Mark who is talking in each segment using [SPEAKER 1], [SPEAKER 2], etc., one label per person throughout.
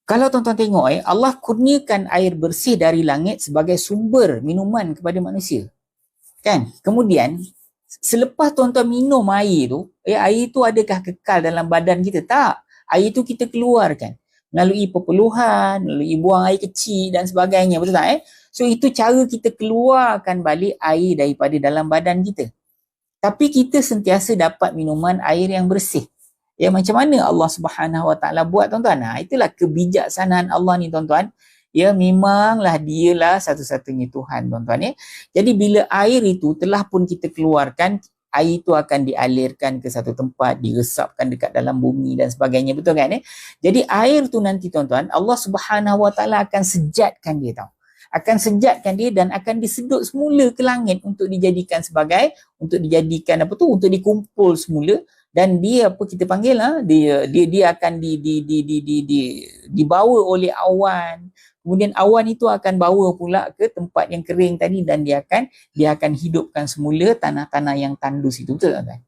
[SPEAKER 1] Kalau tuan-tuan tengok Allah kurniakan air bersih dari langit sebagai sumber minuman kepada manusia. Kan? Kemudian selepas tuan-tuan minum air tu, air tu adakah kekal dalam badan kita? Tak. Air tu kita keluarkan melalui perpeluhan, melalui buang air kecil dan sebagainya. Betul tak? So itu cara kita keluarkan balik air daripada dalam badan kita. Tapi kita sentiasa dapat minuman air yang bersih. Ya, macam mana Allah Subhanahu Wa Taala buat, tuan-tuan? Itulah kebijaksanaan Allah ni, tuan-tuan. Ya, memanglah dialah satu-satunya Tuhan, tuan-tuan. Jadi bila air itu telah pun kita keluarkan, air itu akan dialirkan ke satu tempat, diresapkan dekat dalam bumi dan sebagainya. Betul kan? Jadi air tu nanti, tuan-tuan, Allah Subhanahu Wa Taala akan sejatkan dia, tau. Akan sejatkan dia dan akan disedut semula ke langit untuk dijadikan sebagai, untuk dikumpul semula. Dan dia apa kita panggil dia akan dibawa oleh awan. Kemudian awan itu akan bawa pula ke tempat yang kering tadi dan dia akan hidupkan semula tanah-tanah yang tandus itu. Betul tak, tuan?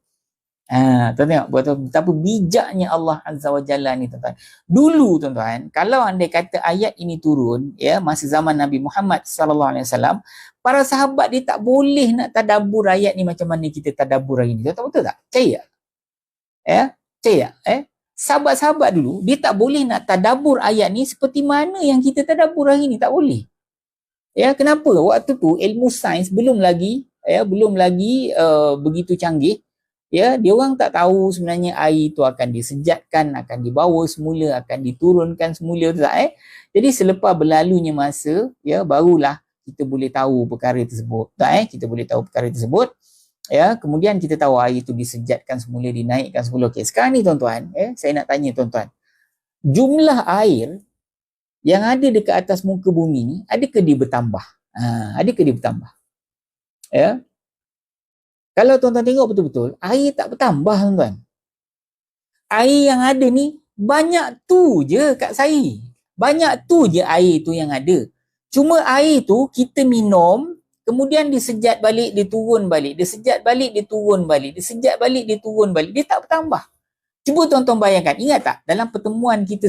[SPEAKER 1] Tuan tengok betapa bijaknya Allah Azza wa Jalla ni, tuan-tuan. Dulu, tuan-tuan, kalau andai kata ayat ini turun masa zaman Nabi Muhammad sallallahu alaihi wasallam, para sahabat dia tak boleh nak tadabbur ayat ni macam mana kita tadabbur hari ni. Tuan-tuan, betul tak? Percaya? Percaya? Sahabat-sahabat dulu dia tak boleh nak tadabbur ayat ni seperti mana yang kita tadabbur hari ni, tak boleh. Kenapa? Waktu tu ilmu sains belum lagi begitu canggih. Dia orang tak tahu sebenarnya air itu akan disejatkan, akan dibawa semula, akan diturunkan semula, tak? Jadi selepas berlalunya masa, barulah kita boleh tahu perkara tersebut, tak? Kita boleh tahu perkara tersebut. Kemudian kita tahu air itu disejatkan semula, dinaikkan semula. Okey, sekarang ni, tuan-tuan, saya nak tanya tuan-tuan, jumlah air yang ada dekat atas muka bumi ni, adakah dia bertambah? Adakah dia bertambah? Kalau tuan-tuan tengok betul-betul, air tak bertambah, tuan-tuan. Air yang ada ni banyak tu je kat saya. Banyak tu je air tu yang ada. Cuma air tu kita minum, kemudian disejat balik, dia turun balik. Disejat balik, dia turun balik. Disejat balik, dia turun balik. Dia tak bertambah. Cuba tuan-tuan bayangkan. Ingat tak? Dalam pertemuan kita